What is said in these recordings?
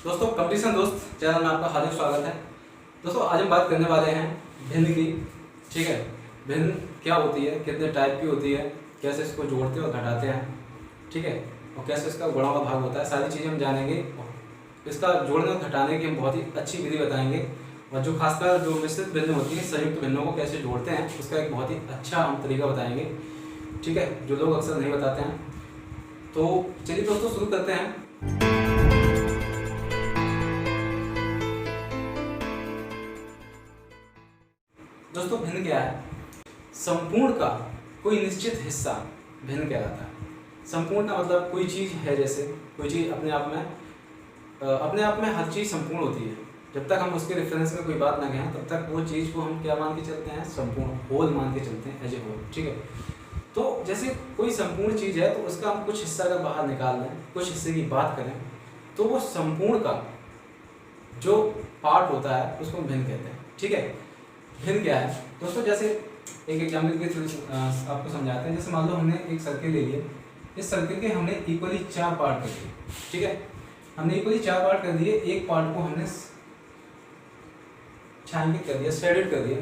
दोस्तों कंपटीशन दोस्त चैनल में आपका हार्दिक स्वागत है। दोस्तों आज हम बात करने वाले हैं भिन्न की। ठीक है, भिन्न क्या होती है, कितने टाइप की होती है, कैसे इसको जोड़ते और घटाते हैं, ठीक है, और कैसे इसका गुणों का भाग होता है, सारी चीज़ें हम जानेंगे। इसका जोड़ने और घटाने की हम बहुत ही अच्छी विधि बताएंगे, और जो खासकर जो मिश्रित भिन्न होती है, संयुक्त भिन्नों को कैसे जोड़ते हैं उसका एक बहुत ही अच्छा हम तरीका बताएंगे। ठीक है, जो लोग अक्सर नहीं बताते हैं। तो चलिए दोस्तों शुरू करते हैं। दोस्तों भिन्न क्या है? संपूर्ण का कोई निश्चित हिस्सा भिन्न कहलाता है। संपूर्ण का मतलब कोई चीज़ है, जैसे कोई चीज़ अपने आप में हर चीज़ संपूर्ण होती है। जब तक हम उसके रेफरेंस में कोई बात ना कहें तब तक वो चीज़ को हम क्या मान के चलते हैं? संपूर्ण, होल मान के चलते हैं, एज ए होल। ठीक है, तो जैसे कोई संपूर्ण चीज़ है तो उसका हम कुछ हिस्सा अगर बाहर निकाल दें, कुछ हिस्से की बात करें, तो वो संपूर्ण का जो पार्ट होता है उसको हम भिन्न कहते हैं। ठीक है, भिन्न क्या है दोस्तों? जैसे एक एग्जाम्पल के थ्रू आपको समझाते हैं। जैसे मान लो हमने एक सर्किल ले लिया, इस सर्किल के हमने इक्वली 4 पार्ट कर दिए। ठीक है, हमने इक्वली 4 पार्ट कर दिए, एक पार्ट को हमने छायांकित कर दिया, शेडेड कर दिया।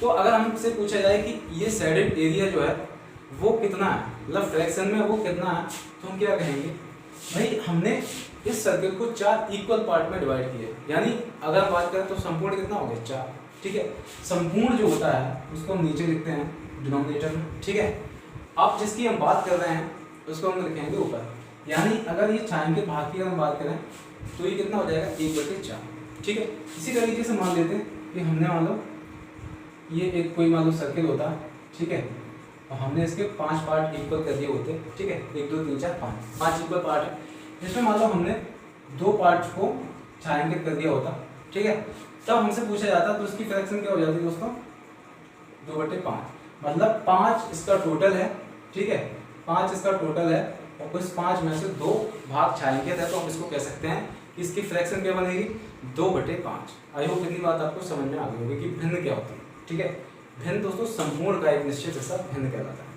तो अगर हमसे पूछा जाए कि ये शेडेड एरिया जो है वो कितना है, मतलब फ्रैक्शन में वो कितना है, तो हम क्या कहेंगे? भाई हमने इस सर्किल को 4 इक्वल पार्ट में डिवाइड किया, यानी अगर बात करें तो संपूर्ण कितना हो गया? 4। ठीक है, संपूर्ण जो होता है उसको हम नीचे लिखते हैं डिनोमिनेटर में। ठीक है, अब जिसकी हम बात कर रहे हैं उसको हम लिखेंगे ऊपर, यानी अगर ये छायांकित भाग की अगर हम बात करें तो ये कितना हो जाएगा? 1/4। ठीक है, इसी तरीके से मान लेते हैं कि हमने मान लो ये एक कोई मान लो सर्किल होता है। ठीक है, और हमने इसके 5 पार्ट इक्वल कर दिए होते। ठीक है, 1 2 3 4 5 इक्वल पार्ट है, जिसमें मान लो हमने 2 पार्ट को छायांकित कर दिया होता। ठीक है, तब हमसे पूछा जाता तो उसकी फ्रैक्शन क्या हो जाती है दोस्तों? 2/5, मतलब 5 इसका टोटल है। ठीक है, 5 इसका टोटल है और उस 5 में से 2 भाग छायांकित है, तो हम इसको कह सकते हैं कि इसकी फ्रैक्शन क्या बनेगी? 2/5। आई होप इतनी बात आपको समझ में आ गई होगी कि भिन्न क्या होता है। ठीक है, भिन्न दोस्तों संपूर्ण का एक निश्चित हिस्सा भिन्न कहलाता है।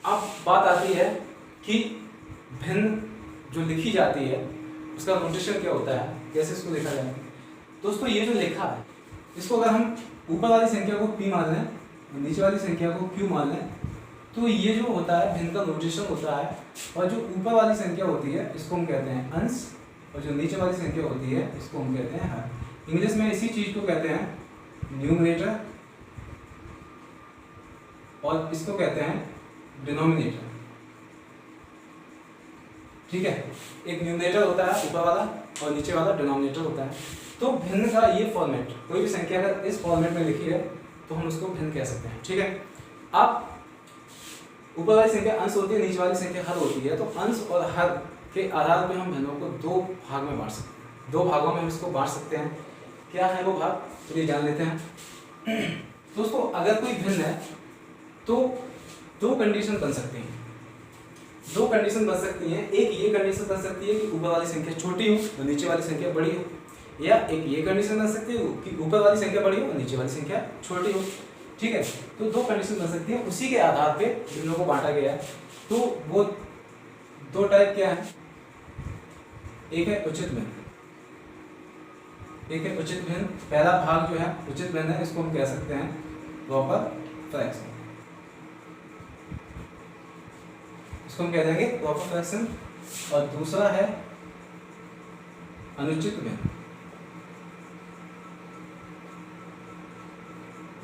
अब बात आती है कि भिन्न जो लिखी जाती है उसका नोटेशन क्या होता है, कैसे इसको लिखा जाए? दोस्तों ये जो लिखा है इसको अगर हम ऊपर वाली संख्या को p मान लें और नीचे वाली संख्या को q मान लें, तो ये जो होता है भिन्न का नोटेशन होता है। और जो ऊपर वाली संख्या होती है इसको हम कहते हैं अंश, और जो नीचे वाली संख्या होती है इसको हम कहते हैं हर। इंग्लिश में इसी चीज को कहते हैं न्यूमरेटर और इसको कहते हैं डिनोमिनेटर। ठीक है, एक न्यूमरेटर होता है ऊपर वाला और नीचे वाला डिनोमिनेटर होता है। तो भिन्न का ये फॉर्मेट, कोई भी संख्या अगर इस फॉर्मेट में लिखी है तो हम उसको भिन्न कह सकते हैं। ठीक है, अब ऊपर वाली संख्या अंश होती है, नीचे वाली संख्या हर होती है। तो अंश और हर के आधार पर हम भिन्नों को 2 भाग में बांट सकते हैं, 2 भागों में हम इसको बांट सकते हैं। क्या है वो भाग, चलिए जान लेते हैं। दोस्तों अगर कोई भिन्न है तो 2 कंडीशन बन सकती हैं, 2 कंडीशन बन सकती हैं। एक ये कंडीशन बन सकती है कि ऊपर वाली संख्या छोटी हो और नीचे वाली संख्या बड़ी हो, या एक ये कंडीशन बन सकती है कि ऊपर वाली संख्या बड़ी हो और नीचे वाली संख्या छोटी हो। ठीक है, तो 2 कंडीशन बन सकती है, उसी के आधार पे भिन्नों को बांटा गया है। तो वो 2 टाइप क्या है? एक है उचित भिन्न, एक है उचित भिन्न। पहला भाग जो है उचित भिन्न है, इसको हम कह सकते हैं प्रॉपर फ्रैक्शन, इसको हम कह देंगे प्रॉपर फ्रैक्शन। और दूसरा है अनुचित भिन्न,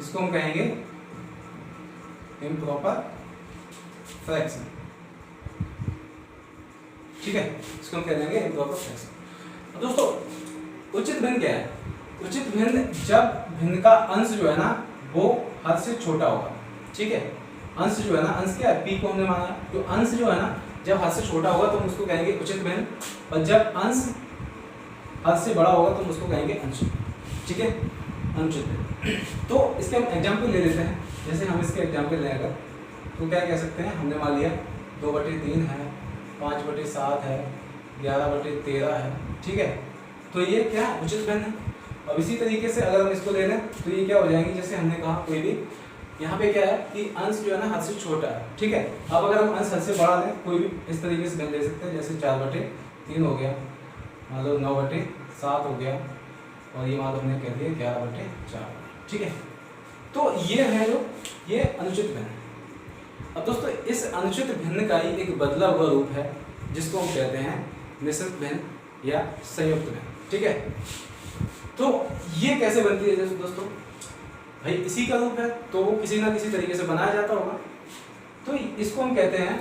इसको हम कहेंगे इम्प्रॉपर फ्रैक्शन। ठीक है, इसको हम कह देंगे इम्प्रॉपर फ्रैक्शन। दोस्तों उचित भिन्न क्या है? उचित भिन्न जब भिन्न का अंश जो है ना वो हद से छोटा होगा। ठीक है, अंश जो है ना, अंश क्या है? p को हमने माना, तो अंश जो है ना जब हद से छोटा होगा तो हम उसको कहेंगे उचित भिन्न, और जब अंश हद से बड़ा होगा तो हम उसको कहेंगे अनुचित। ठीक है, अनुचित भिन्न। तो इसके हम एग्जाम्पल ले लेते हैं। जैसे हम इसके एग्जाम्पल लें अगर, तो क्या कह सकते हैं? हमने मान लिया 2/3 है, 5/7 है, 11/13 है। ठीक है, तो ये क्या है? उचित भिन्न है। अब इसी तरीके से अगर हम इसको ले लें तो ये क्या हो जाएंगे? जैसे हमने कहा कोई भी यहाँ पे क्या है कि अंश जो है ना हद से छोटा है। ठीक है, अब अगर हम अंश हद से बड़ा लें, कोई भी इस तरीके से भिन्न ले सकते हैं। जैसे 4/3 हो गया, मान लो 9/7 हो गया, और ये मान लो हमने कह दिया 11/4। ठीक है, तो ये है जो ये अनुचित भिन्न। अब दोस्तों इस अनुचित भिन्न का ही एक बदला हुआ रूप है जिसको हम कहते हैं मिश्रित भिन्न या संयुक्त भिन्न। ठीक है, तो ये कैसे बनती है जैसे दोस्तों, भाई इसी का रूप है तो वो किसी ना किसी तरीके से बनाया जाता होगा। तो इसको हम कहते हैं,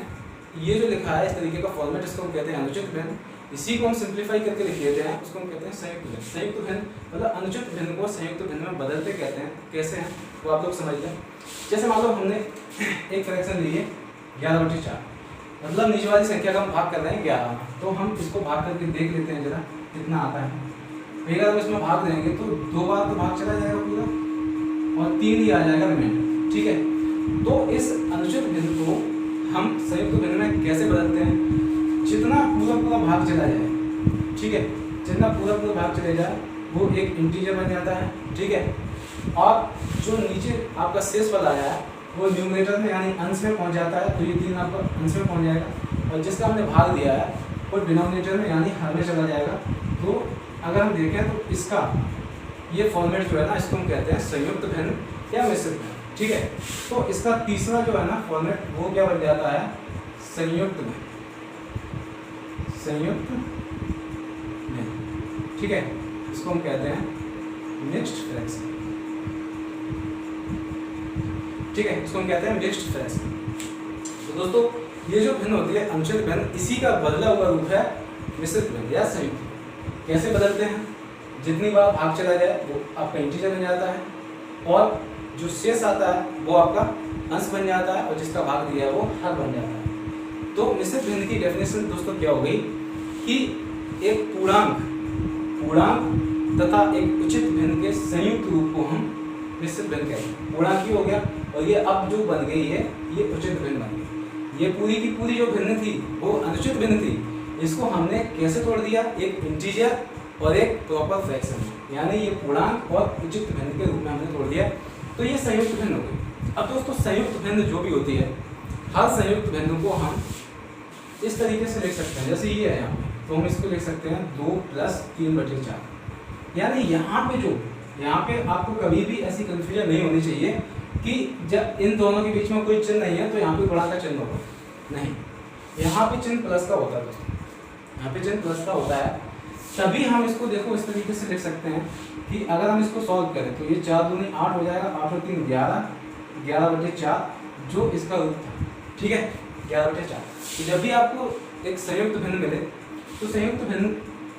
ये जो लिखा है इस तरीके का फॉर्मेट, इसको हम कहते हैं अनुचित भिन्न। इसी को हम सिंप्लीफाई करके लिख देते हैं, उसको हम कहते हैं संयुक्त भिन्न। संयुक्त भिन्न मतलब अनुचित भिन्न को संयुक्त भिन्न में बदलते कहते हैं। कैसे हैं वो आप लोग समझ लें। जैसे मान लो हमने एक फ्रैक्शन ली है 11/4, मतलब नीचे वाली संख्या का हम भाग कर रहे हैं 11, तो हम इसको भाग करके देख लेते हैं जरा कितना आता है। अगर हम इसमें भाग देंगे तो 2 बार तो भाग चला जाएगा पूरा, और 3 ही आ जाएगा रिमाइंडर। ठीक है, तो इस अनुचित भिन्न को हम संयुक्त भिन्न में कैसे बदलते हैं, जितना पूरा भाग चला जाए, ठीक है, जितना पूरा भाग चले जाए वो एक इंटीजर बन जाता है। ठीक है, और जो नीचे आपका शेष पद आया है वो न्यूमरेटर में यानी अंश में पहुंच जाता है, तो ये 3 आपका अंश में पहुंच जाएगा, और जिसका हमने भाग दिया है वो डिनोमिनेटर में यानी हर में चला जाएगा। तो अगर हम देखें तो इसका ये फॉर्मेट जो है ना, इसको हम कहते हैं संयुक्त भिन्न या मिश्रित भिन्न। ठीक है, तो इसका तीसरा जो है ना फॉर्मेट वो क्या बन जाता है, संयुक्त भिन्न। संयुक्त भिन्न, ठीक है, इसको हम कहते हैं मिक्स्ड फ्रैक्शन। ठीक है, इसको हम कहते हैं मिक्स्ड फ्रैक्शन। तो दोस्तों ये जो भिन्न होती है अनुचित भिन्न, इसी का बदला हुआ रूप है मिश्रित भिन्न या संयुक्त। कैसे बदलते हैं, जितनी बार भाग चला जाए वो आपका इंटीजर बन जाता है, और जो शेष आता है वो आपका अंश बन जाता है, और जिसका भाग दिया है वो हर बन जाता है। तो मिश्रित भिन्न की डेफिनेशन दोस्तों क्या हो गई कि एक पूर्णांक तथा एक उचित भिन्न के संयुक्त रूप को हम मिश्रित भिन्न कहते हैं। पूर्णांक ही हो गया, और ये अब जो बन गई है ये उचित भिन्न बन गई। ये पूरी की पूरी जो भिन्न थी वो अनुचित भिन्न थी, इसको हमने कैसे तोड़ दिया, एक इंटीजर और एक प्रॉपर फ्रैक्शन, यानी ये पूर्णांक और उचित भिन्न के रूप में हमने तोड़ दिया, तो ये संयुक्त भिन्न हो गई। अब दोस्तों संयुक्त भिन्न जो भी होती है, हर संयुक्त भिन्न को हम इस तरीके से लिख सकते हैं, जैसे ये है यहाँ पे, तो हम इसको लिख सकते हैं 2 + 3/4। यानी यहाँ पे आपको कभी भी ऐसी कंफ्यूजन नहीं होनी चाहिए कि जब इन दोनों के बीच में कोई चिन्ह नहीं है तो यहाँ पे गुणा का चिन्ह होगा, नहीं, यहाँ पे चिन्ह प्लस का होता है दोस्तों, यहाँ पे चिन्ह प्लस का होता है। तभी हम इसको देखो इस तरीके से लिख सकते हैं कि अगर हम इसको सॉल्व करें तो ये 4 दूनी 8 हो जाएगा, 8 और 3 11, 11/4 जो इसका रूप था। ठीक है, 11/4। तो जब भी आपको एक संयुक्त भिन्न मिले तो संयुक्त भिन्न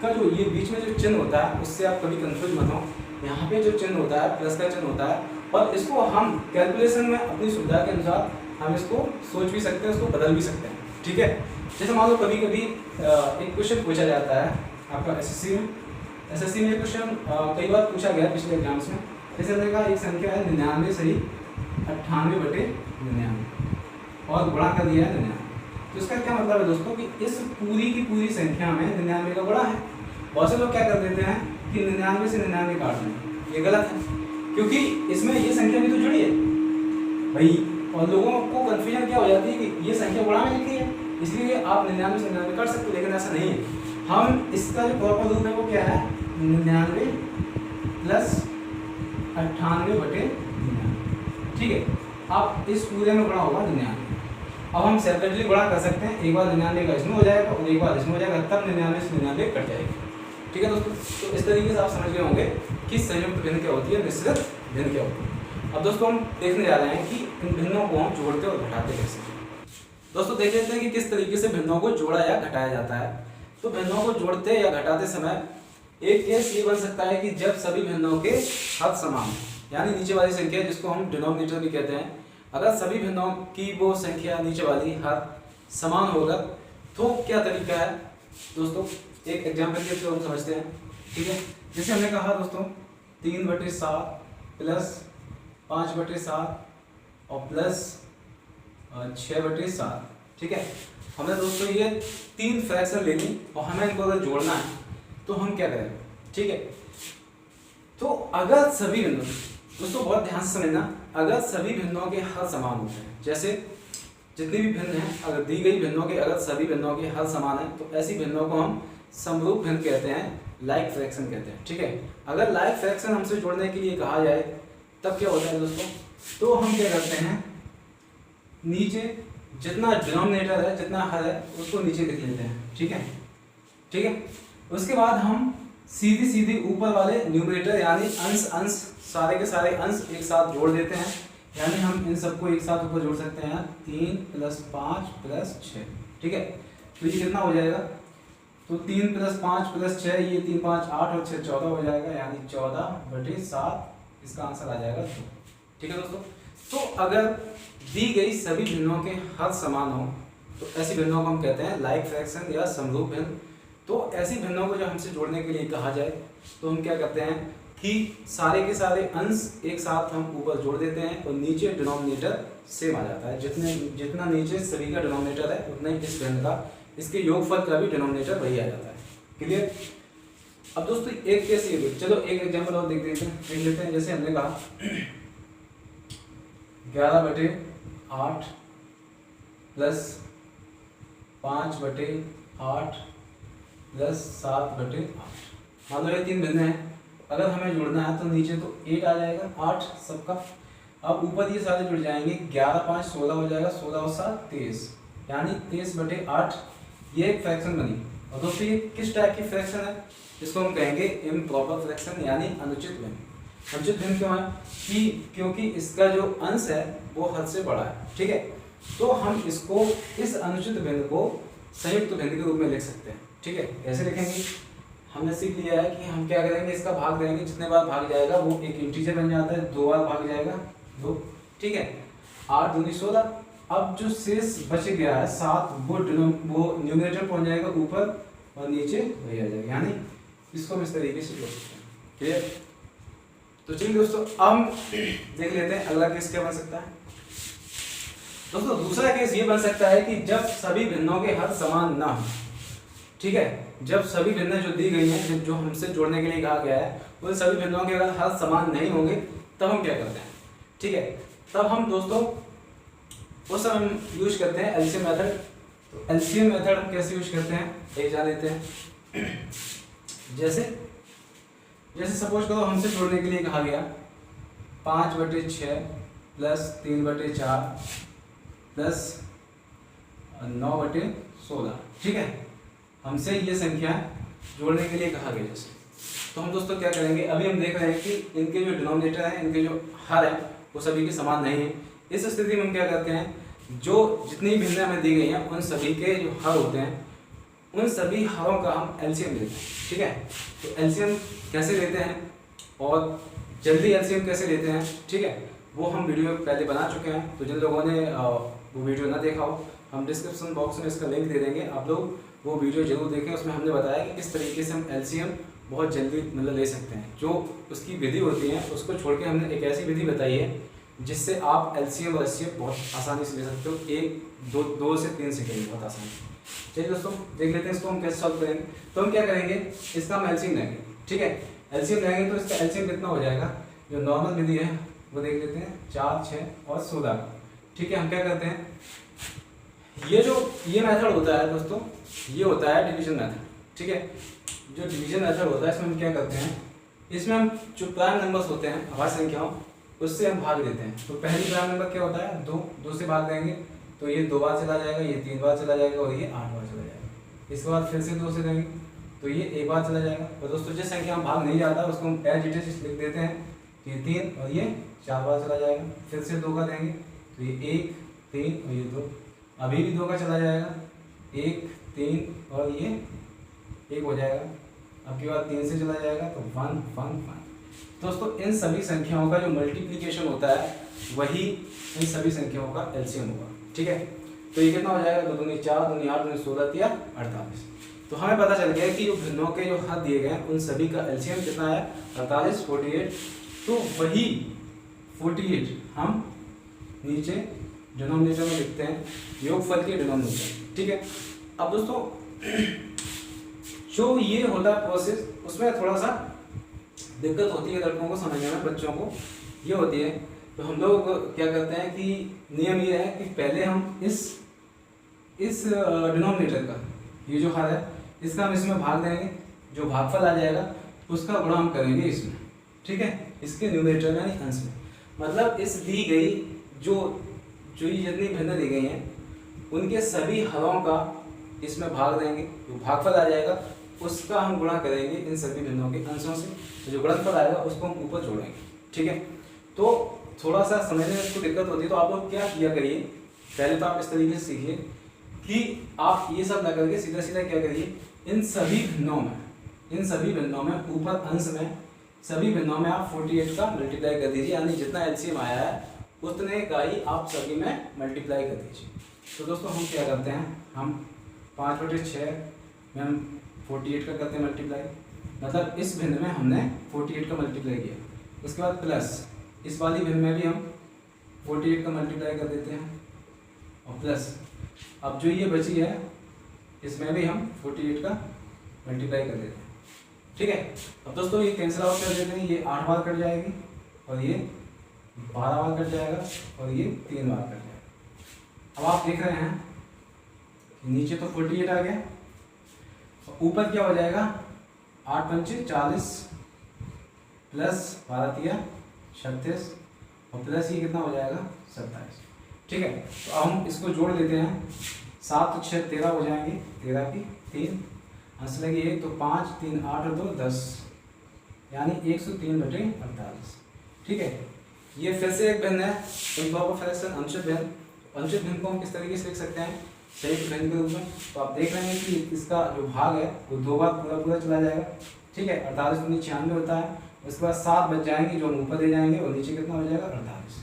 का जो ये बीच में जो चिन्ह होता है उससे आप कभी कंफ्यूज मत हो। यहाँ पे जो चिन्ह होता है प्लस का चिन्ह होता है, और इसको हम कैलकुलेशन में अपनी सुविधा के अनुसार हम इसको सोच भी सकते हैं, इसको बदल भी सकते हैं। ठीक है, जैसे मान लो कभी कभी एक क्वेश्चन पूछा जाता है आपका एसएससी में क्वेश्चन कई बार पूछा गया पिछले एग्जाम्स में। जैसे हमने कहा एक संख्या है 99 सही 98/99 और गुणा कर दिया है 99। तो इसका क्या मतलब है दोस्तों कि इस पूरी की पूरी संख्या में 99 का गुणा है। बहुत से लोग क्या कर देते हैं कि 99 से 99 काट दें, ये गलत है, क्योंकि इसमें ये संख्या भी तो जुड़ी है भाई, और लोगों को कन्फ्यूजन क्या हो जाती है कि ये संख्या गुणा में लिखी है इसलिए आप 99 से 99 काट सकते हो, लेकिन ऐसा नहीं है। हम इसका जो प्रॉपर रूप है वो क्या है, 99 + 98/99। ठीक है, आप इस पूरे में गुणा होगा 99। अब हम सेपरेटली गुणा कर सकते हैं, एक बार 99 का इसमें हो जाएगा और एक बार इसमें हो जाएगा, तब 99 से 99 कट जाएगी। ठीक है दोस्तों, तो इस तरीके से आप समझ गए होंगे कि संयुक्त भिन्न क्या होती है, मिश्रित भिन्न क्या होती है। अब दोस्तों हम देखने जा रहे हैं कि इन भिन्नों को हम जोड़ते और घटाते कैसे। दोस्तों देख लेते हैं कि किस तरीके से भिन्नों को जोड़ा या घटाया जाता है। तो भिन्नों को जोड़ते या घटाते समय एक केस ये बन सकता है कि जब सभी भिन्नों के हद समान, यानी नीचे वाली संख्या जिसको हम डिनोमिनेटर भी कहते हैं, अगर सभी भिन्नों की वो संख्या नीचे वाली हद समान होगा तो क्या तरीका है दोस्तों, एक एग्जाम्पल के थ्रू हम समझते हैं। ठीक है, जैसे हमने कहा दोस्तों 3/7 + 5/7 और प्लस 6/7। ठीक है, हमने दोस्तों ये 3 फ्रैक्शन ले ली और हमें इनको अगर जोड़ना है तो हम क्या करेंगे। ठीक है, तो अगर सभी भिन्नों, दोस्तों बहुत ध्यान से समझना, अगर सभी भिन्नों के हद समान होते हैं, जैसे जितनी भी भिन्न हैं, अगर दी गई भिन्नों के अगर सभी भिन्नों के हद समान है तो ऐसी भिन्नों को हम समरूप भिन्न कहते हैं, लाइक फ्रैक्शन कहते हैं। ठीक है, अगर लाइक फ्रैक्शन हमसे जोड़ने के लिए कहा जाए तब क्या होता है दोस्तों, तो हम क्या करते हैं, नीचे जितना डिनोमिनेटर है, जितना हर है, उसको नीचे लिख लेते हैं। ठीक है, ठीक है। उसके बाद हम सीधी सीधी ऊपर वाले न्यूमरेटर यानी अंश अंश सारे के सारे अंश एक साथ जोड़ देते हैं, यानी हम इन सबको एक साथ ऊपर जोड़ सकते हैं 3 + 5 + 6। ठीक है, तो ये कितना हो जाएगा, तो 3 + 5 + 6, ये 3 5 8 और 6 14 हो जाएगा, यानी 14/7 इसका आंसर आ जाएगा 2। ठीक है दोस्तों, तो अगर दी गई सभी भिन्नों के हद समान हो तो ऐसी भिन्नों को हम कहते हैं लाइक फ्रैक्शन या समरूप भिन्न। तो ऐसी भिन्नों को जब हमसे जोड़ने के लिए कहा जाए तो हम क्या करते हैं कि सारे के सारे अंश एक साथ हम ऊपर जोड़ देते हैं और नीचे डिनोमिनेटर सेम आ जाता है। जितना नीचे सभी का डिनोमिनेटर है उतना ही इस भिन्न का, इसके योगफल का भी डिनोमिनेटर वही आ जाता है। क्लियर। अब दोस्तों एक केस ये भी, चलो एक एग्जांपल और देख लेते हैं। जैसे हमने कहा 11/8 + 5/8 + 7/8। मान लो ये 3 भिन्न है, अगर हमें जुड़ना है तो नीचे तो 8 आ जाएगा, 8 सबका। अब ऊपर ये सारे जुड़ जाएंगे, 11 5 16 हो जाएगा, 16 और 7 23, यानी 23/8 ये एक फ्रैक्शन बनी। और दोस्तों ये किस टाइप की फ्रैक्शन है, इसको हम कहेंगे इम्प्रॉपर फ्रैक्शन यानी अनुचित भिन्न। अनुचित भिन्न क्यों है कि क्योंकि इसका जो अंश है वो हद से बड़ा है। ठीक है, तो हम इसको इस अनुचित भिन्न को संयुक्त भिन्न के रूप में लिख सकते हैं। ठीक है, कैसे लिखेंगे, हमने सीख लिया है कि हम क्या करेंगे, इसका भाग देंगे, जितने बार भाग जाएगा वो एक इंटीजर बन जाता है, 2 बार भाग जाएगा 2। ठीक है, 8 दूनी 16। अब जो शेष बच गया है 7, वो न्यूमरेटर पहुंच जाएगा ऊपर और नीचे वही आ जाएगा, यानी इसको हम इस तरीके से जोड़ सकते हैं। क्लियर। तो चलिए दोस्तों अब देख लेते हैं अगला केस क्या बन सकता है। दोस्तों दूसरा केस ये बन सकता है कि जब सभी भिन्नों के हद समान ना हो। ठीक है, जब सभी भिन्न जो दी गई हैं, जो हमसे जोड़ने के लिए कहा गया है, उन सभी भिन्नों के अगर हद समान नहीं होंगे तब हम क्या करते हैं। ठीक है, तब हम दोस्तों उस समय हम यूज करते हैं एलसीएम मेथड। तो एलसीएम मेथड हम कैसे यूज करते हैं एक जान लेते हैं। जैसे सपोज करो हमसे जोड़ने के लिए कहा गया 5/6 + 3/4 + 9/16। ठीक है, हमसे ये संख्या जोड़ने के लिए कहा गया। जैसे तो हम दोस्तों क्या करेंगे, अभी हम देख रहे हैं कि इनके जो डिनोमिनेटर हैं, इनके जो हर है वो सभी के समान नहीं है। इस स्थिति में हम क्या करते हैं, जो जितनी भिन्न हमें दी गई हैं उन सभी के जो हर होते हैं उन सभी हरों का हम एलसीएम लेते हैं। ठीक है, तो एलसीएम कैसे लेते हैं और जल्दी एलसीएम कैसे लेते हैं, ठीक है, वो हम वीडियो पहले बना चुके हैं। तो जिन लोगों ने वो वीडियो ना देखा हो, हम डिस्क्रिप्शन बॉक्स में इसका लिंक दे देंगे, आप लोग वो वीडियो जरूर देखें। उसमें हमने बताया कि किस तरीके से हम एलसीएम बहुत जल्दी मतलब ले सकते हैं। जो उसकी विधि होती है उसको छोड़ के हमने एक ऐसी विधि बताई है जिससे आप एलसीएम और एचसीएफ बहुत आसानी से ले सकते हो, 1 से 3 सेकंड में, बहुत आसानी से। चलिए दोस्तों देख लेते हैं इसको हम कैसे सॉल्व करेंगे। तो हम क्या करेंगे, इसका हम एलसीएम लेंगे। ठीक है, एलसीएम लेंगे तो इसका एलसीएम कितना हो जाएगा, जो नॉर्मल विधि है वो देख लेते हैं, 4, 6 और 16। ठीक है, हम क्या करते हैं, ये मेथड होता है दोस्तों, ये होता है डिवीजन मेथड। ठीक है, जो डिवीजन मेथड होता है इसमें हम क्या करते हैं, इसमें हम जो प्राइम नंबर्स होते हैं अभाज्य संख्याओं उससे हम भाग देते हैं। तो पहली प्राइम नंबर क्या होता है, 2 से भाग देंगे तो ये 2 बार चला जाएगा, ये 3 बार चला जाएगा और ये 8 बार चला जाएगा। इसके बाद फिर से 2 से देंगे तो ये 1 बार चला जाएगा। और दोस्तों जिस संख्या में भाग नहीं जाता उसको हम एज इट इज लिख देते हैं, ये 3 और ये 4 बार चला जाएगा। फिर से 2 का देंगे तो ये 1, 3 और ये 2, अभी भी 2 का चला जाएगा, 1, 3 और ये 1 हो जाएगा। अब के बाद 3 से चला जाएगा तो 1, 1, 1। दोस्तों इन सभी संख्याओं का जो मल्टीप्लिकेशन होता है वही इन सभी संख्याओं का एलसीएम होगा। ठीक है, तो ये कितना हो जाएगा, 2 दूनी 4, 2 दूनी 8, 2 16 या 48। तो हमें पता चल गया कि जो भिन्नों के जो हद दिए गए हैं उन सभी का एलसीएम कितना है, 48, 48। तो वही 48 हम नीचे डिनोमिनेटर में लिखते हैं, योगफल के डिनोमिनेटर। ठीक है, अब दोस्तों जो ये होता है प्रोसेस, उसमें थोड़ा सा दिक्कत होती है लड़कों को समझने में, बच्चों को ये होती है। तो हम लोग क्या करते हैं कि नियम ये है कि पहले हम इस डिनोमिनेटर का, ये जो हर है इसका हम इसमें भाग देंगे, जो भागफल आ जाएगा उसका गुणा हम करेंगे इसमें, ठीक है, इसके न्यूमरेटर यानी अंश में। मतलब इस दी गई जो ये जितनी भिन्न दी गई हैं उनके सभी हरों का इसमें भाग देंगे, जो भागफल आ जाएगा उसका हम गुणा करेंगे इन सभी भिन्नों के अंशों से, तो जो गुणनफल आएगा उसको हम ऊपर जोड़ेंगे, ठीक है। तो थोड़ा सा समझने में इसको दिक्कत होती है, तो आप लोग क्या किया करिए, पहले तो आप इस तरीके से सीखिए कि आप ये सब ना करके सीधा सीधा क्या करिए, इन सभी भिन्नों में ऊपर अंश में सभी भिन्नों में आप 48 का मल्टीप्लाई कर दीजिए, यानी जितना एलसीएम आया है उतने का ही आप सभी में मल्टीप्लाई कर दीजिए। तो दोस्तों हम क्या करते हैं, हम 5/6 में हम 48 का करते हैं मल्टीप्लाई, मतलब इस भिन्न में हमने 48 का मल्टीप्लाई किया, उसके बाद प्लस इस वाली भिन्न में भी हम 48 का मल्टीप्लाई कर देते हैं, और प्लस अब जो ये बची है इसमें भी हम 48 का मल्टीप्लाई कर देते हैं, ठीक है। अब दोस्तों ये कैंसिल आउट कर देते हैं, ये 8 बार कट जाएगी और ये 12 बार कट जाएगा और ये 3 बार कट जाएगा। अब आप देख रहे हैं कि नीचे तो 48 आ गया, ऊपर क्या हो जाएगा, 8 पंचे 40 प्लस 12 तिया 36 और प्लस ये कितना हो जाएगा 27, ठीक है। तो अब हम इसको जोड़ देते हैं, 7 तो 6 13 हो जाएंगे, 13 की 3 अंश लगी 1 तो 5 3 8 और 2 10, यानी 103/48, ठीक है। ये फिर से एक भिन्न है, इम्प्रॉपर फ्रैक्शन अंशित भिन्न को हम किस तरीके से लिख सकते हैं, संयुक्त भिन्न के रूप में। तो आप देख रहे हैं कि इसका जो भाग है वो 2 बार पूरा चला जाएगा, ठीक है। 48 तो 96 होता है, उसके बाद 7 बच जाएंगे जो हम ऊपर दे जाएंगे और नीचे कितना हो जाएगा 48,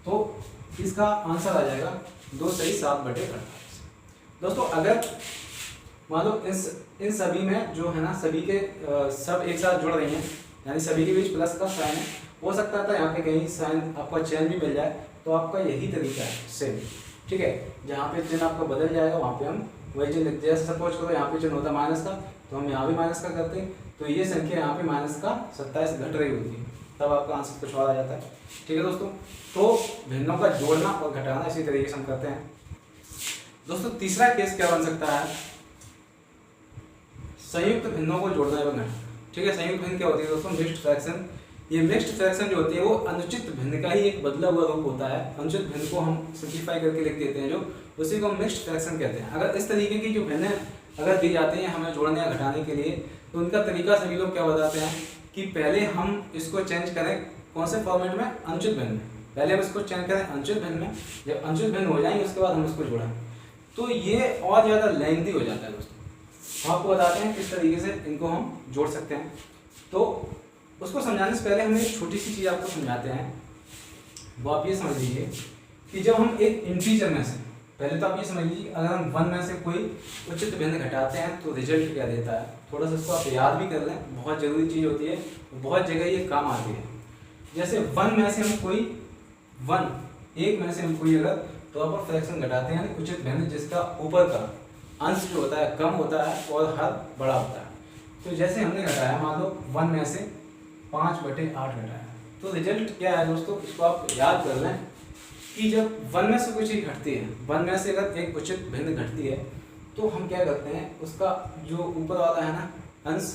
तो इसका आंसर आ जाएगा 2 सही 7/48। दोस्तों अगर मान लो इन सभी में जो है ना सभी के सब एक साथ जुड़ रही हैं, यानी सभी के बीच प्लस का साइन है, हो सकता था यहाँ पे कहीं साइन आपका चेन भी मिल जाए, तो आपका यही तरीका है सेम, ठीक है। जहाँ पे चिन्ह आपका बदल जाएगा वहाँ पे हम वही चिन्ह लिखते हैं। जैसे सपोज करो यहाँ पे चिन्ह होता है माइनस का, तो हम यहाँ भी माइनस का करते हैं, तो ये संख्या यहाँ पे माइनस का 27 घट रही होती है, तब आपका आंसर कुछ और आ जाता है, ठीक है दोस्तों। तो भिन्नों का जोड़ना और घटाना इसी तरीके से हम करते हैं। दोस्तों तीसरा केस क्या बन सकता है, संयुक्त भिन्नों को जोड़ना एवं घटाना, ठीक है। संयुक्त भिन्न क्या होती है दोस्तों, मिक्स्ड फ्रैक्शन। ये मिक्स्ड फ्रैक्शन जो होती है वो अनुचित भिन्न का ही एक बदला हुआ रूप होता है। अनुचित भिन्न को हम सिंप्लीफाई करके लिख देते हैं, जो उसी को हम मिक्स्ड फ्रैक्शन कहते हैं। अगर इस तरीके की जो भिन्न अगर दी जाती हैं हमें जोड़ने या घटाने के लिए, तो उनका तरीका सभी लोग क्या बताते हैं कि पहले हम इसको चेंज करें कौन से फॉर्मेट में, अनुचित भिन्न में। पहले हम इसको चेंज करें अनुचित भिन्न में, जब अनुचित भिन्न हो जाएंगे उसके बाद हम इसको जोड़ें, तो ये और ज़्यादा लेंथी हो जाता है दोस्तों। हम आपको बताते हैं किस तरीके से इनको हम जोड़ सकते हैं। तो उसको समझाने से पहले हम एक छोटी सी चीज़ आपको समझाते हैं, वो आप ये समझ लीजिए कि जब हम एक इंटीजर में से, पहले तो आप ये समझ लीजिए अगर हम 1 में से कोई उचित भिन्न घटाते हैं तो रिजल्ट क्या देता है। थोड़ा सा इसको आप याद भी कर लें, बहुत ज़रूरी चीज़ होती है, बहुत जगह ये काम आती है। जैसे 1 में से हम कोई 1 में से हम कोई अगर प्रॉपर फ्रैक्शन घटाते हैं, यानी उचित भिन्न जिसका ऊपर का अंश जो होता है कम होता है और हर बड़ा होता है। तो जैसे हमने घटाया, मान लो 1 में से 5/8 घटाया, तो रिजल्ट क्या है दोस्तों, इसको आप याद कर लें कि जब 1 में से कोई चीज़ घटती है, 1 में से अगर एक उचित भिन्न घटती है, तो हम क्या करते हैं, उसका जो ऊपर वाला है ना अंश,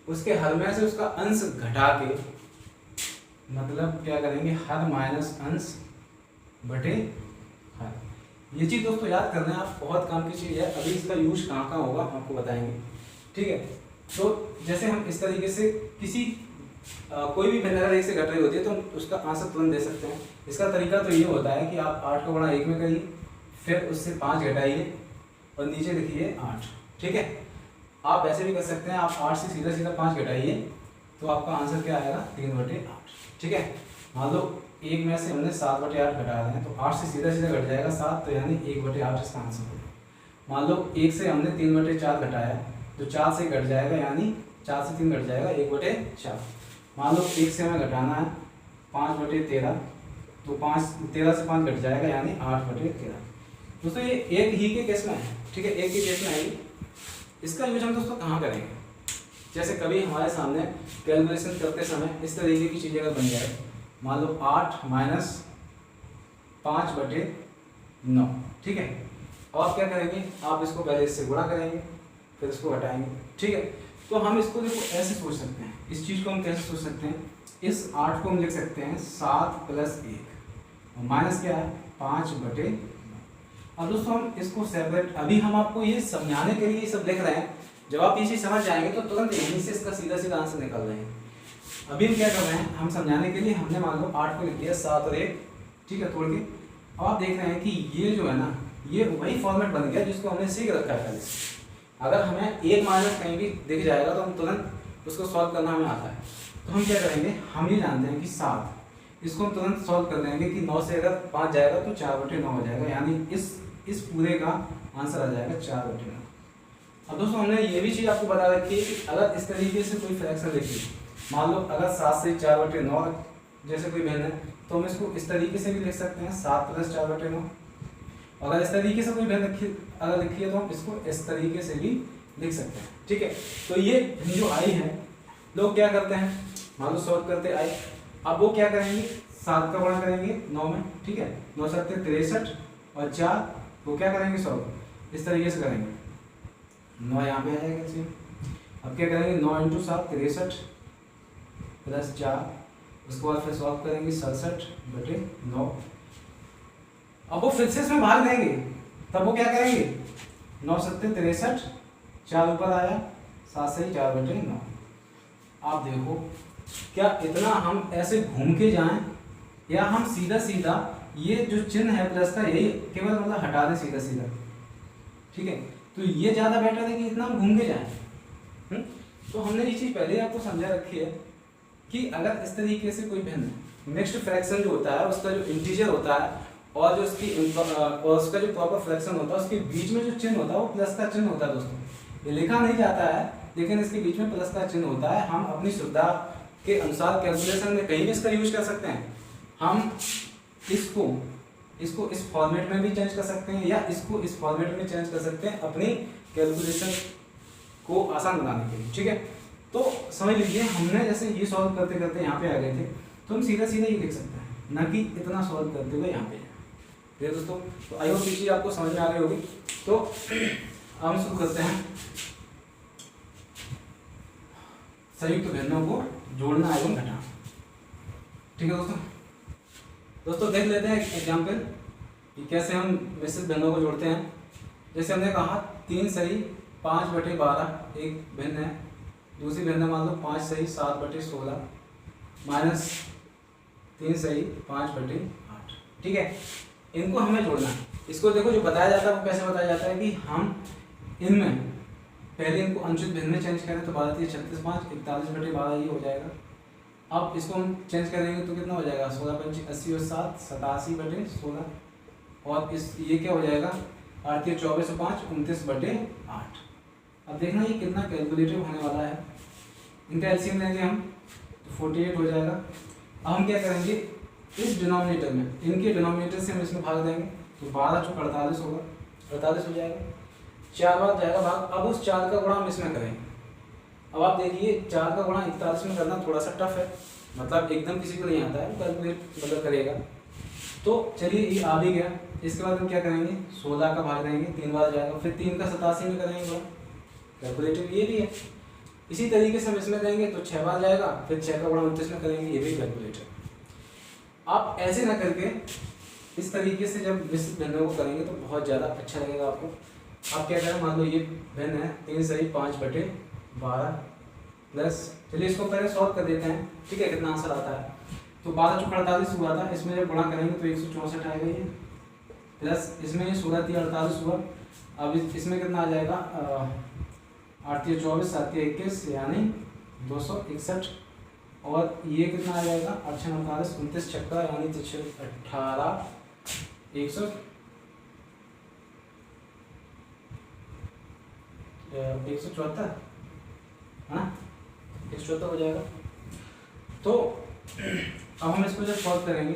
उसके हर में से उसका अंश घटा के, मतलब क्या करेंगे, हर माइनस अंश बटे हर। ये चीज़ दोस्तों याद करना है आप, बहुत काम की चीज़ है। अभी इसका यूज कहाँ कहाँ होगा आपको बताएंगे, ठीक है। तो जैसे हम इस तरीके से किसी कोई भी भिन्न अगर 1 से घट रही होती है तो हम उसका आंसर तुरंत दे सकते हैं। इसका तरीका तो ये होता है कि आप 8 को गुणा 1 में करिए, फिर उससे 5 घटाइए और नीचे लिखिए 8, ठीक है। आप ऐसे भी कर सकते हैं, आप 8 से सीधा सीधा 5 घटाइए तो आपका आंसर क्या आएगा, 3/8, ठीक है। मान लो 1 में से हमने 7/8 घटा रहे हैं, तो 8 से सीधा सीधा घट जाएगा 7, तो यानी 1/8 इसका आंसर होगा। मान लो 1 से हमने 3/4 घटाया, तो 4 से घट जाएगा, यानी 4 से 3 घट जाएगा 1/4। मान लो 1 से हमें घटाना है 5/13, तो 13 से 5 घट जाएगा, यानी 8/13। दोस्तों ये एक ही के केस में है, ठीक है, एक ही केस में है। इसका यूज हम दोस्तों कहाँ करेंगे, जैसे कभी हमारे सामने कैलकुलेशन करते समय इस तरीके की चीज़ें अगर बन जाए, मान लो 8 माइनस 5/9, ठीक है। और आप क्या करेंगे, आप इसको पहले इससे गुणा करेंगे, फिर इसको हटाएंगे, ठीक है। तो हम इसको देखो ऐसे सोच सकते हैं, इस चीज़ को हम कैसे सोच सकते हैं, इस 8 को हम लिख सकते हैं 7 + 1 और माइनस क्या है 5/9। अब दोस्तों हम इसको सेपरेट, अभी हम आपको ये समझाने के लिए सब लिख रहे हैं, जब आप ये चीज़ समझ जाएंगे तो तुरंत यहीं से इसका सीधा सीधा आंसर निकल रहे हैं। अभी हम क्या कर रहे हैं, हम समझाने के लिए हमने मान लो 8 को लिख दिया 7 और 1, ठीक है, तोड़ के। अब आप देख रहे हैं कि ये जो है ना, ये वही फॉर्मेट बन गया जिसको हमने सीख रखा है पहले से। अगर हमें 1 माइनस कहीं भी दिख जाएगा तो हम तुरंत उसको सॉल्व करना हमें आता है। तो हम क्या करेंगे, हम ये जानते हैं कि 7, इसको हम तुरंत सॉल्व कर देंगे कि 9 से अगर 5 जाएगा तो 4/9 हो जाएगा, यानी इस पूरे का आंसर आ जाएगा 4/9। अब दोस्तों हमने ये भी चीज़ आपको बता रखी है कि अगर इस तरीके से कोई फ्रैक्शन लिखिए, मान लो अगर 7 से 4/9 जैसे कोई भिन्न है तो हम इसको इस तरीके से भी लिख सकते हैं 7 + 4/9। अगर इस तरीके से कोई भिन्न अगर लिखिए तो हम इसको इस तरीके से भी लिख सकते हैं, ठीक है। तो ये जो आई है, लोग क्या करते हैं, मान लो सॉल्व करते आई, अब वो क्या करेंगे 7 का गुणा करेंगे 9 में, ठीक है, 9 7 63 और 4 वो क्या करेंगे सॉल्व इस तरीके से करेंगे, 9 यहाँ पे आ जाएगा इसमें। अब क्या करेंगे 9 × 7 63 + 4, उसके बाद फिर सॉल्व करेंगे 67/9। अब वो फिर से इसमें भाग देंगे, तब वो क्या करेंगे 9 7 63, 4 ऊपर आया 7 से 4/9। आप देखो क्या इतना हम ऐसे घूम के जाएं या हम सीधा सीधा ये जो चिन्ह है प्लस का यही केवल मतलब हटा दें सीधा सीधा, ठीक है। तो ये ज़्यादा बेटर है कि इतना हम घूम के जाएं। तो हमने ये चीज़ पहले आपको समझा रखी है कि अगर इस तरीके से कोई भिन्न मिक्स्ड फ्रैक्शन जो होता है उसका जो इंटीजर होता है और जो उसका जो प्रॉपर फ्रैक्शन होता है उसके बीच में जो चिन्ह होता है वो प्लस का चिन्ह होता है। दोस्तों ये लिखा नहीं जाता है लेकिन इसके बीच में प्लस का चिन्ह होता है। हम अपनी सुविधा के अनुसार कैलकुलेशन में कहीं भी इसका यूज कर सकते हैं। हम इसको इस फॉर्मेट में भी चेंज कर सकते हैं या इसको इस फॉर्मेट में चेंज कर सकते हैं अपनी कैलकुलेशन को आसान बनाने के लिए, ठीक है। तो समझ लीजिए हमने जैसे ये सॉल्व करते करते यहाँ पे आ गए थे तो हम सीधा सीधा ये लिख सकते हैं, ना कि इतना सॉल्व करते हुए यहाँ पे। ठीक है दोस्तों, तो आई होप ये चीज़ आपको समझ में आ रही होगी। तो हम शुरू करते हैं संयुक्त भिन्नों को जोड़ना एवं घटाना। ठीक है दोस्तों देख लेते हैं एग्जाम्पल कि कैसे हम मिश्रित भिन्नों को जोड़ते हैं। जैसे हमने कहा 3 सही 5/12 एक भिन्न है, दूसरी भिन्न मान लो 5 सही 7/16 माइनस 3 सही 5/8। ठीक है, इनको हमें जोड़ना है। इसको देखो जो बताया जाता है वो कैसे बताया जाता है कि हम इनमें पहले इनको अनुचित भिन्न में चेंज करें तो 12 3 36 5 41/12 ये हो जाएगा। अब इसको हम चेंज करेंगे तो कितना हो जाएगा 16 5 80 और 7 87/16 और इस ये क्या हो जाएगा 8 3 24 और 5 29/8। अब देखना ये कितना कैलकुलेटिव होने वाला है। इनका एलसीएम लेंगे हम तो 48 हो जाएगा। अब हम क्या करेंगे इस डिनोमिनेटर में इनके डिनोमिनेटर से हम इसमें भाग देंगे तो 12 × 48 होगा, 48 हो जाएगा। 4 बार जाएगा भाग। अब उस 4 का गुणा हम इसमें करेंगे। अब आप देखिए 4 का गुणा 41 में करना थोड़ा सा टफ है, मतलब एकदम किसी को नहीं आता है, कैलकुलेट मतलब करेगा। तो चलिए ये आ भी गया। इसके बाद हम क्या करेंगे 16 का भाग देंगे, 3 बार जाएगा, फिर 3 का 87 में करेंगे, कैलकुलेटिव ये भी है। इसी तरीके से हम इसमें देंगे तो 6 बार जाएगा, फिर 6 का गुणा 29 में करेंगे, ये भी कैलकुलेटिव। आप ऐसे ना करके इस तरीके से जब मिश्रित भिन्नों को करेंगे तो बहुत ज़्यादा अच्छा लगेगा आपको। आप क्या करें मान लो ये भिन्न है 3 सही 5/12 प्लस, चलिए इसको पहले सॉल्व कर देते हैं। ठीक है, कितना आंसर आता है तो 12 × 48 हुआ था, इसमें जब गुणा करेंगे तो 164 आएगा ये, प्लस इसमें 16 3 48 हुआ। अब इसमें कितना आ जाएगा 8 3 24 7 3 21 यानी 261 और ये कितना आ जाएगा 8 6 48 29 छक्का यानी 18 174 हाँ 174 हो जाएगा। तो अब हम इसको जब सॉल्व करेंगे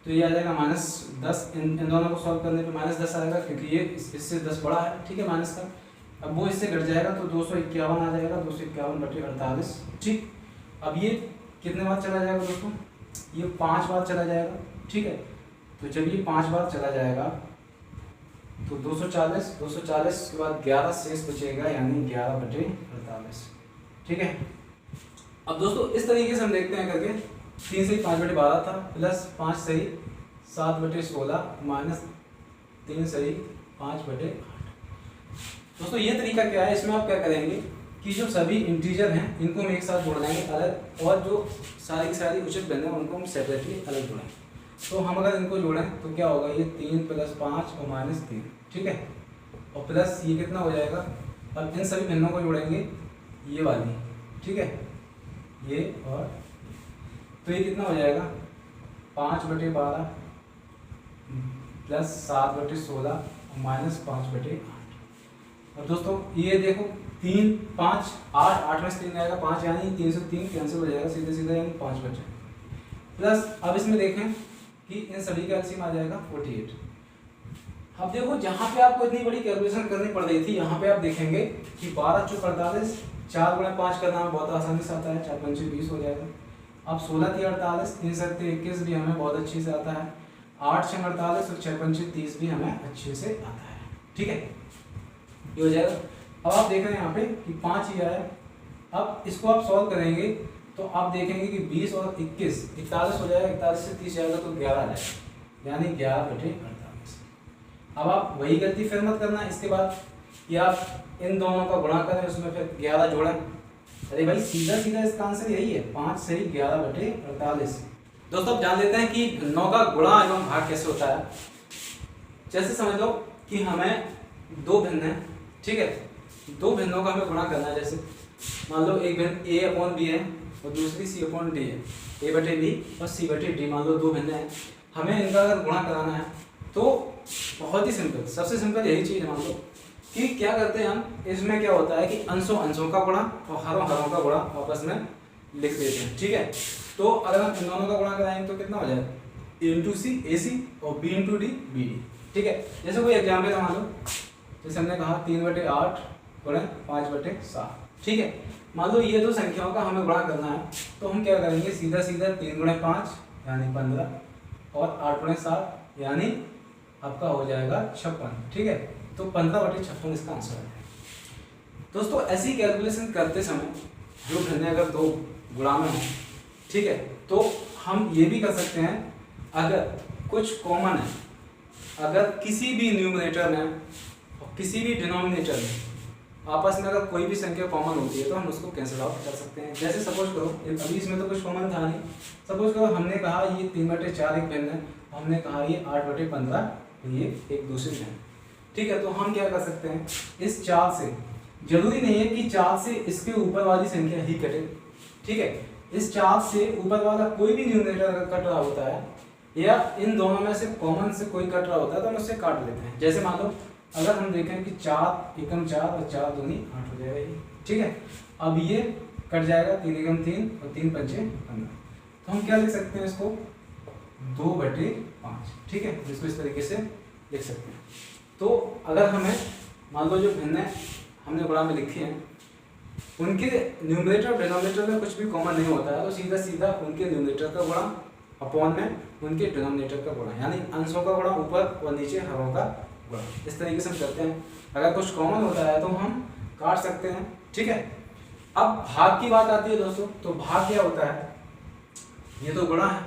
तो ये आ जाएगा -10। इन दोनों को सॉल्व करने पे -10 आएगा क्योंकि ये इससे 10 बड़ा है। ठीक है, माइनस का अब वो इससे घट जाएगा तो 251 आ जाएगा, 251/48। ठीक, अब ये कितने बार चला जाएगा दोस्तों, ये 5 बार चला जाएगा। ठीक है, तो जब ये 5 बार चला जाएगा तो 240 के बाद 11 शेष बचेगा, यानी 11/48। ठीक है। अब दोस्तों इस तरीके से हम देखते हैं करके, 3 सही 5/12 था, प्लस 5 सही 7/16 माइनस 3 सही 5/8। दोस्तों ये तरीका क्या है, इसमें आप क्या करेंगे कि जो सभी इंटीजर हैं इनको हम एक साथ जोड़ देंगे अलग, और जो सारी की सारी उचित भिन्न है उनको हम सेपरेटली अलग जोड़ेंगे। तो हम अगर इनको जोड़ें तो क्या होगा, ये 3 + 5 और -3। ठीक है। और प्लस ये कितना हो जाएगा, अब इन सभी भिन्नों को जोड़ेंगे ये वाली। ठीक है, ये और तो ये कितना हो जाएगा 5/12 प्लस 7/16 और माइनस 5/8। और दोस्तों ये देखो 3 5 8 8 में से 3 आएगा 5, यानी 303 कैंसिल हो जाएगा सीधे सीधे, यानी 5 बचे। प्लस अब इसमें देखें कि इन सभी का एलसीएम आ जाएगा 48। अब देखो जहाँ पे आपको इतनी बड़ी कैलकुलेशन करनी पड़ रही थी, यहाँ पे आप देखेंगे कि 12 × 48, 4 × 5 करना हमें बहुत आसानी से आता है, 4 × 5 = 20 हो जाएगा। अब 16 × 48, 3 × 7 = 21 भी हमें बहुत अच्छे से आता है। 8 × 6 = 48 और 6 × 5 = 30 भी हमें अच्छे से आता है। ठीक है, ये हो जाएगा। अब आप देख रहे हैं यहाँ पे कि 5 ही आया। अब इसको आप सॉल्व करेंगे तो आप देखेंगे कि 20 और 21 41 हो जाएगा, 41 से 30 जाएगा तो 11 आ जाएगा, यानी 11/48। अब आप वही गलती फिर मत करना इसके बाद कि आप इन दोनों का गुणा करें, उसमें फिर 11 जोड़ें। अरे भाई सीधा सीधा इसका आंसर यही है, 5 सही 11/48। दोस्तों अब जान लेते हैं कि भिन्नों का गुणा एवं भाग कैसे होता है। जैसे समझ लो कि हमें दो भिन्न है, ठीक है, दो भिन्नों का हमें गुणा करना है। जैसे मान लो एक भिन्न A/B है और दूसरी C/D है, A/B और C/D मान लो दो भिन्न है। हमें इनका अगर गुणा कराना है तो बहुत ही सिंपल, सबसे सिंपल यही चीज़ है। मान लो कि क्या करते हैं हम, इसमें क्या होता है कि अंशों अंशों का गुणा और हरों हरों का गुणा आपस में लिख देते हैं। ठीक है, तो अगर हम इन दोनों का गुणा कराएंगे तो कितना हो जाएगा, A/C AC और B/D BD। ठीक है, जैसे कोई एग्जाम्पल मान लो, जैसे हमने कहा 3/8 गुणा 5/7। ठीक है, मान लो ये दो संख्याओं का हमें गुणा करना है तो हम क्या करेंगे, सीधा सीधा 3 × 5 यानी 15 और 8 × 7 यानी आपका हो जाएगा 56। ठीक है, तो 15/56 इसका आंसर है। दोस्तों ऐसी कैलकुलेशन करते समय जो भिन्न अगर दो गुणा में हो, ठीक है, तो हम ये भी कर सकते हैं अगर कुछ कॉमन है, अगर किसी भी न्यूमरेटर में और किसी भी डिनोमिनेटर में आपस में अगर कोई भी संख्या कॉमन होती है तो हम उसको कैंसिल आउट कर सकते हैं। जैसे सपोज करो, अभी इसमें तो कुछ कॉमन था नहीं, सपोज करो हमने कहा ये 3/4 एक भिन्न है, हमने कहा ये 8/15 ये एक दूसरी भिन्न। ठीक है, तो हम क्या कर सकते हैं, इस 4 से, जरूरी नहीं है कि 4 से इसके ऊपर वाली संख्या ही कटे। ठीक है, इस 4 से ऊपर वाला कोई भी न्यूमरेटर अगर कट रहा होता है या इन दोनों में से कॉमन से कोई कट रहा होता है तो हम उससे काट लेते हैं। जैसे मान लो अगर हम देखें कि 4 एकम 4 और 4 दूनी 8 हो जाएगा ये। ठीक है, अब ये कट जाएगा 3 एकम 3 और 3 पंचे 15, तो हम क्या लिख सकते हैं इसको 2/5। ठीक है, इसको इस तरीके से लिख सकते हैं। तो अगर हमें मान लो जो भिन्न हमने गुणा में लिखी है उनके न्यूमरेटर और डिनोमिनेटर में कुछ भी कॉमन नहीं होता है, तो सीधा सीधा उनके न्यूमरेटर का गुणा अपॉन में उनके डिनोमिनेटर का गुणा, यानी अंशों का गुणा ऊपर और नीचे हरों का गुणा, इस तरीके से हम करते हैं। अगर कुछ कॉमन होता है तो हम काट सकते हैं। ठीक है, अब भाग की बात आती है दोस्तों, तो भाग क्या होता है, ये तो गुणा है।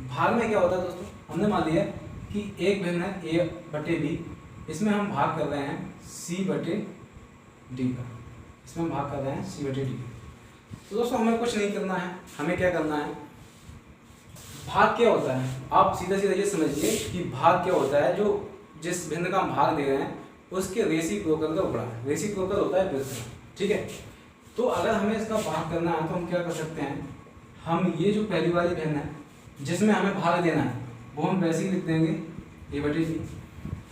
भाग में क्या होता है दोस्तों, हमने मान लिया कि एक भिन्न है A/B, इसमें हम भाग कर रहे हैं C/D का, इसमें हम भाग कर रहे हैं C/D। तो दोस्तों हमें कुछ नहीं करना है, हमें क्या करना है, भाग क्या होता है, आप सीधा सीधा ये समझिए कि भाग क्या होता है, जो जिस भिन्न का हम भाग दे रहे हैं उसके रेसिप्रोकल का गुणा है। रेसिप्रोकल होता है व्युत्क्रम। ठीक है, तो अगर हमें इसका भाग करना है तो हम क्या कर सकते हैं, हम ये जो पहली वाली भिन्न है जिसमें हमें भाग देना है वो हम वैसे ही लिख देंगे A/B।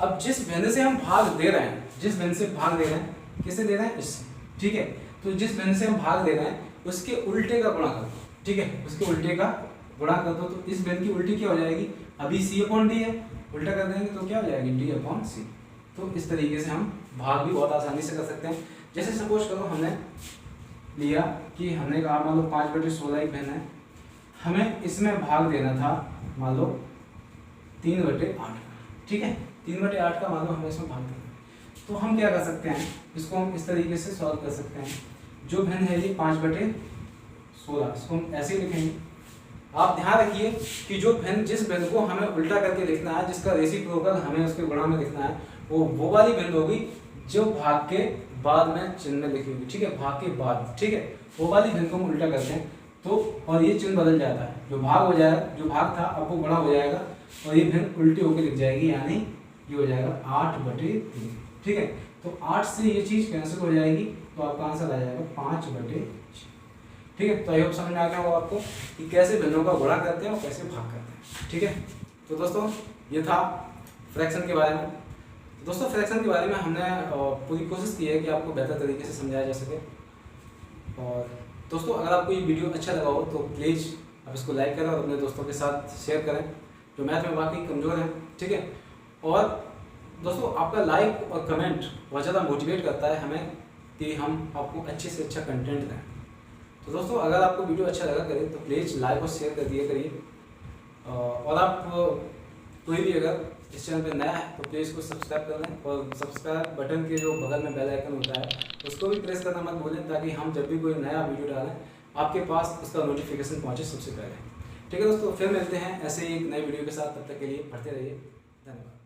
अब जिस भिन्न से हम भाग दे रहे हैं, जिस भिन्न से भाग दे रहे हैं, किससे दे रहे हैं, इससे। ठीक है, तो जिस भिन्न से हम भाग दे रहे हैं उसके उल्टे का गुणा कर दो। ठीक है, उसके उल्टे का गुणा कर दो, तो इस भिन्न की उल्टी क्या हो जाएगी, अभी C/D है, उल्टा कर देंगे तो क्या हो जाएगी D/C। तो इस तरीके से हम भाग भी बहुत आसानी से कर सकते हैं। जैसे सपोज करो हमने लिया कि हमने कहा मान लो 5/16 एक भिन्न है, हमें इसमें भाग देना था मान लो 3/8 का, ठीक है। 3/8 का मान लो हमें इसमें भाग देना। तो हम क्या कर सकते हैं, इसको हम इस तरीके से सॉल्व कर सकते हैं। जो भिन्न है ये 5/16, इसको हम ऐसे ही लिखेंगे। आप ध्यान रखिए कि जो भिन्न, जिस भिन्न को हमें उल्टा करके लिखना है, जिसका रेसिप्रोकल हमें उसके गुणा में लिखना है, वो वाली भिन्न होगी जो भाग के बाद में चिन्ह में लिखी होगी, ठीक है, भाग के बाद, ठीक है। वो वाली भिन्न को हम उल्टा करते हैं तो, और ये चिन्ह बदल जाता है, जो भाग हो जाएगा, जो भाग था अब वो गुणा हो जाएगा और ये भिन्न उल्टी होकर लिख जाएगी, यानी ये हो जाएगा 8/3, ठीक है। तो 8 से ये चीज़ कैंसिल हो जाएगी तो आपका आंसर आ जाएगा 5/6, ठीक है। तो आई होप समझ में आ गया होगा आपको कि कैसे भिन्नों का गुणा करते हैं और कैसे भाग करते हैं, ठीक है। तो दोस्तों ये था फ्रैक्शन के बारे में। तो दोस्तों फ्रैक्शन के बारे में हमने पूरी कोशिश की है कि आपको बेहतर तरीके से समझाया जा सके। और दोस्तों अगर आपको ये वीडियो अच्छा लगा हो तो प्लीज़ आप इसको लाइक करें और अपने दोस्तों के साथ शेयर करें जो मैथ में वाकई कमज़ोर हैं, ठीक है। और दोस्तों आपका लाइक और कमेंट बहुत ज़्यादा मोटिवेट करता है हमें कि हम आपको अच्छे से अच्छा कंटेंट दें। तो दोस्तों अगर आपको वीडियो अच्छा लगा करे तो प्लीज़ लाइक और शेयर कर दिया करिए। और आप कोई भी अगर इस चैनल पे नया है तो प्लीज़ इसको सब्सक्राइब कर लें और सब्सक्राइब बटन के जो बगल में बेल आइकन होता है उसको भी प्रेस करना मत भूलें, ताकि हम जब भी कोई नया वीडियो डालें आपके पास उसका नोटिफिकेशन पहुँचे सबसे पहले, ठीक है। दोस्तों फिर मिलते हैं ऐसे ही एक नई वीडियो के साथ, तब तक के लिए पढ़ते रहिए, धन्यवाद।